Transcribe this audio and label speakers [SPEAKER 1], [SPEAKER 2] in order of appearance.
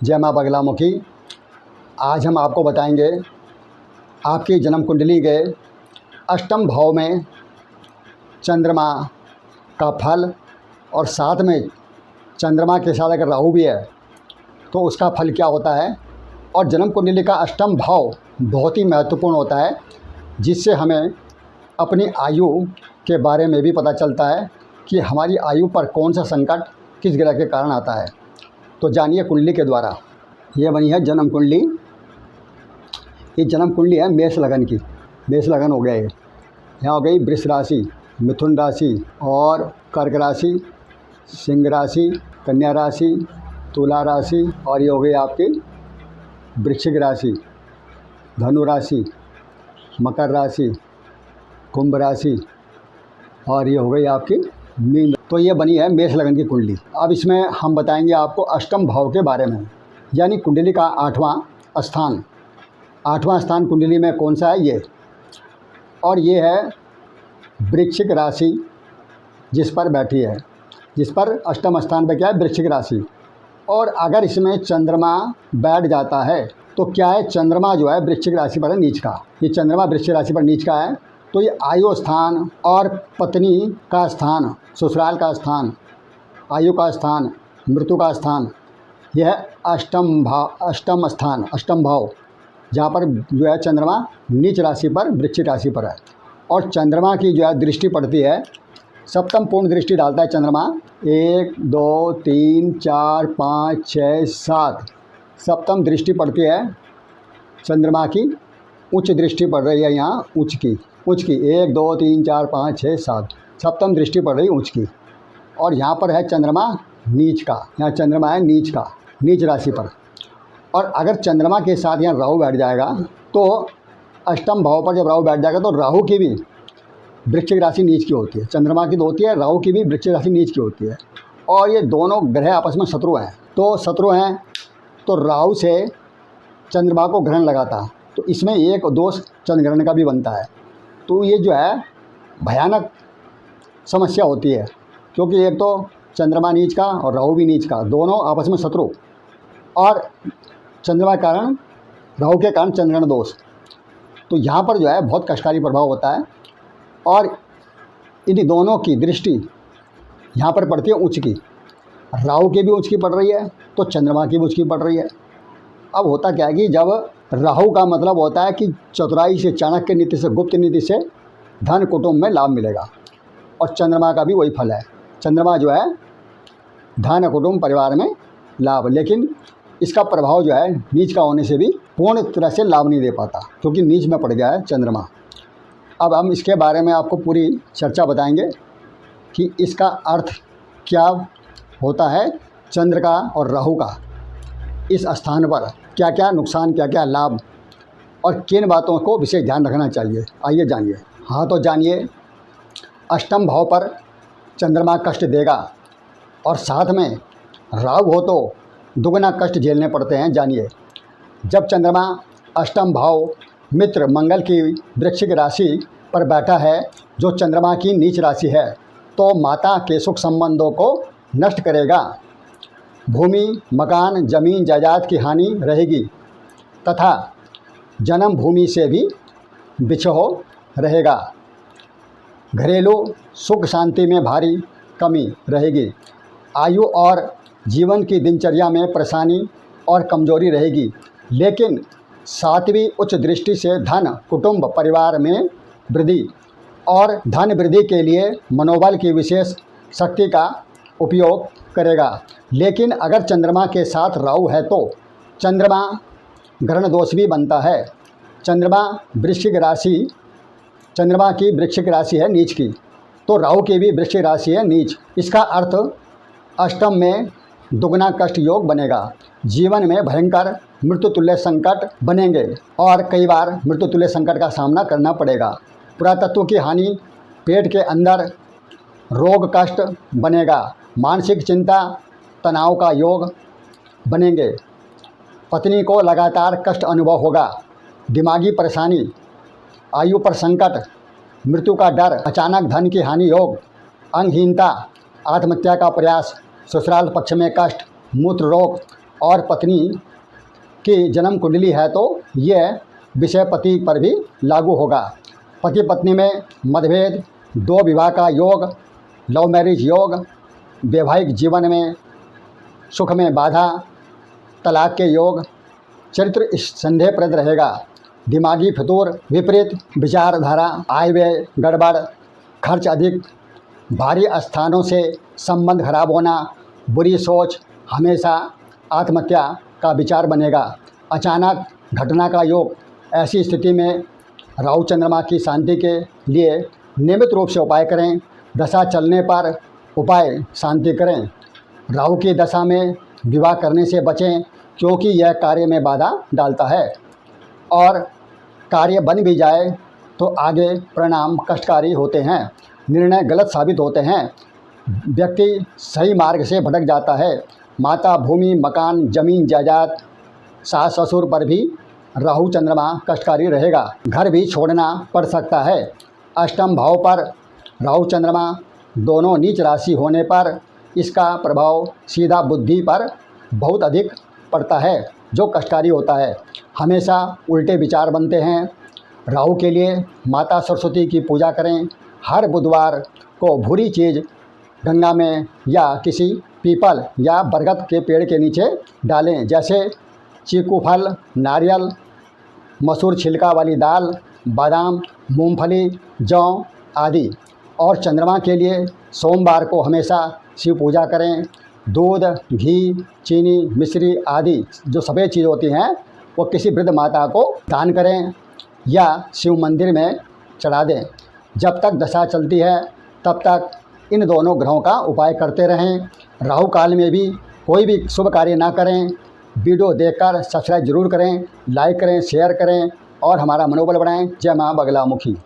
[SPEAKER 1] जय माँ बगलामुखी। आज हम आपको बताएंगे आपकी जन्म कुंडली के अष्टम भाव में चंद्रमा का फल, और साथ में चंद्रमा के साथ अगर राहु भी है तो उसका फल क्या होता है। और जन्म कुंडली का अष्टम भाव बहुत ही महत्वपूर्ण होता है, जिससे हमें अपनी आयु के बारे में भी पता चलता है कि हमारी आयु पर कौन सा संकट किस ग्रह के कारण आता है। तो जानिए कुंडली के द्वारा। ये बनी है जन्म कुंडली। ये जन्म कुंडली है मेष लगन की। मेष लगन हो गया ये। यहाँ हो गई वृष राशि, मिथुन राशि और कर्क राशि, सिंह राशि, कन्या राशि, तुला राशि, और ये हो गई आपकी वृश्चिक राशि, धनु राशि, मकर राशि, कुंभ राशि, और ये हो गई आपकी मीन। तो ये बनी है मेष लगन की कुंडली। अब इसमें हम बताएंगे आपको अष्टम भाव के बारे में, यानी कुंडली का आठवां स्थान। आठवां स्थान कुंडली में कौन सा है ये, और ये है वृश्चिक राशि जिस पर बैठी है, जिस पर अष्टम स्थान पे क्या है, वृश्चिक राशि। और अगर इसमें चंद्रमा बैठ जाता है तो क्या है, चंद्रमा जो है वृश्चिक राशि पर है नीच का। ये चंद्रमा वृश्चिक राशि पर नीच का है, तो ये आयु स्थान और पत्नी का स्थान, ससुराल का स्थान, आयु का स्थान, मृत्यु का स्थान, यह है अष्टम स्थान, अष्टम भाव, जहाँ पर जो है चंद्रमा नीच राशि पर वृश्चिक राशि पर है। और चंद्रमा की जो है दृष्टि पड़ती है, सप्तम पूर्ण दृष्टि डालता है चंद्रमा। 1 2 3 4 5 6 7 सप्तम दृष्टि पड़ती है चंद्रमा की। उच्च दृष्टि पड़ रही है यहाँ, उच्च की 1 2 3 4 5 6 7 सप्तम दृष्टि पड़ रही है उच्च की। और यहाँ पर है चंद्रमा नीच का, यहाँ चंद्रमा है नीच का, नीच राशि पर। और अगर चंद्रमा के साथ यहाँ राहु बैठ जाएगा तो अष्टम भाव पर जब राहु बैठ जाएगा तो राहु की भी वृश्चिक राशि नीच की होती है। चंद्रमा की तो होती है, राहु की भी वृश्चिक राशि नीच की होती है। और ये दोनों ग्रह आपस में शत्रु हैं। तो शत्रु हैं तो राहु से चंद्रमा को ग्रहण लगाता, तो इसमें एक दोष चंद्रग्रहण का भी बनता है। तो ये जो है भयानक समस्या होती है, क्योंकि एक तो चंद्रमा नीच का और राहु भी नीच का, दोनों आपस में शत्रु, और चंद्रमा के कारण, राहु के कारण चंद्रग्रहण दोष। तो यहाँ पर जो है बहुत कष्टकारी प्रभाव होता है। और इन दोनों की दृष्टि यहाँ पर पड़ती है उच्च की, राहु की भी उच्च की पड़ रही है तो चंद्रमा की भी उच्च की पड़ रही है। अब होता क्या है कि जब राहु का मतलब होता है कि चतुराई से, चाणक्य नीति से, गुप्त नीति से धन कुटुंब में लाभ मिलेगा, और चंद्रमा का भी वही फल है। चंद्रमा जो है धन कुटुंब परिवार में लाभ, लेकिन इसका प्रभाव जो है नीच का होने से भी पूर्ण तरह से लाभ नहीं दे पाता, क्योंकि नीच में पड़ गया है चंद्रमा। अब हम इसके बारे में आपको पूरी चर्चा बताएंगे कि इसका अर्थ क्या होता है, चंद्र का और राहु का इस स्थान पर क्या क्या नुकसान, क्या क्या लाभ, और किन बातों को विशेष ध्यान रखना चाहिए। आइए जानिए। हाँ तो जानिए, अष्टम भाव पर चंद्रमा कष्ट देगा और साथ में राहु हो तो दुगना कष्ट झेलने पड़ते हैं। जानिए, जब चंद्रमा अष्टम भाव मित्र मंगल की वृश्चिक राशि पर बैठा है, जो चंद्रमा की नीच राशि है, तो माता के सुख संबंधों को नष्ट करेगा। भूमि, मकान, जमीन जायदाद की हानि रहेगी तथा जन्म भूमि से भी बिछोह रहेगा। घरेलू सुख शांति में भारी कमी रहेगी। आयु और जीवन की दिनचर्या में परेशानी और कमजोरी रहेगी, लेकिन सातवीं उच्च दृष्टि से धन कुटुंब परिवार में वृद्धि, और धन वृद्धि के लिए मनोबल की विशेष शक्ति का उपयोग करेगा। लेकिन अगर चंद्रमा के साथ राहु है तो चंद्रमा ग्रहण दोष भी बनता है। चंद्रमा की वृश्चिक राशि है नीच की, तो राहु की भी वृश्चिक राशि है नीच। इसका अर्थ अष्टम में दुगना कष्ट योग बनेगा। जीवन में भयंकर मृत्यु तुल्य संकट बनेंगे और कई बार मृत्यु तुल्य संकट का सामना करना पड़ेगा। पुरातत्व की हानि, पेट के अंदर रोग कष्ट बनेगा। मानसिक चिंता, तनाव का योग बनेंगे। पत्नी को लगातार कष्ट अनुभव होगा। दिमागी परेशानी, आयु पर संकट, मृत्यु का डर, अचानक धन की हानि योग, अंगहीनता, आत्महत्या का प्रयास, ससुराल पक्ष में कष्ट, मूत्र रोग, और पत्नी की जन्म कुंडली है तो यह विषय पति पर भी लागू होगा। पति पत्नी में मतभेद, 2 विवाह का योग, लव मैरिज योग, वैवाहिक जीवन में सुख में बाधा, तलाक के योग, चरित्र संदेहप्रद रहेगा, दिमागी फितूर, विपरीत विचारधारा, आय व्यय गड़बड़, खर्च अधिक, भारी स्थानों से संबंध खराब होना, बुरी सोच, हमेशा आत्महत्या का विचार बनेगा, अचानक घटना का योग। ऐसी स्थिति में राहु चंद्रमा की शांति के लिए नियमित रूप से उपाय करें। दशा चलने पर उपाय शांति करें। राहु की दशा में विवाह करने से बचें क्योंकि यह कार्य में बाधा डालता है और कार्य बन भी जाए तो आगे परिणाम कष्टकारी होते हैं, निर्णय गलत साबित होते हैं, व्यक्ति सही मार्ग से भटक जाता है। माता, भूमि, मकान, जमीन जायदाद, सास ससुर पर भी राहु चंद्रमा कष्टकारी रहेगा। घर भी छोड़ना पड़ सकता है। अष्टम भाव पर राहु चंद्रमा दोनों नीच राशि होने पर इसका प्रभाव सीधा बुद्धि पर बहुत अधिक पड़ता है जो कष्टकारी होता है। हमेशा उल्टे विचार बनते हैं। राहु के लिए माता सरस्वती की पूजा करें। हर बुधवार को भूरी चीज़ गंगा में या किसी पीपल या बरगद के पेड़ के नीचे डालें, जैसे चीकू फल, नारियल, मसूर छिलका वाली दाल, बादाम, मूंगफली, जौ आदि। और चंद्रमा के लिए सोमवार को हमेशा शिव पूजा करें। दूध, घी, चीनी, मिश्री आदि जो सफ़ेद चीज़ होती हैं वो किसी वृद्ध माता को दान करें या शिव मंदिर में चढ़ा दें। जब तक दशा चलती है तब तक इन दोनों ग्रहों का उपाय करते रहें। राहु काल में भी कोई भी शुभ कार्य ना करें। वीडियो देखकर सब्सक्राइब जरूर करें, लाइक करें, शेयर करें और हमारा मनोबल बढ़ाएं। जय मां बगलामुखी।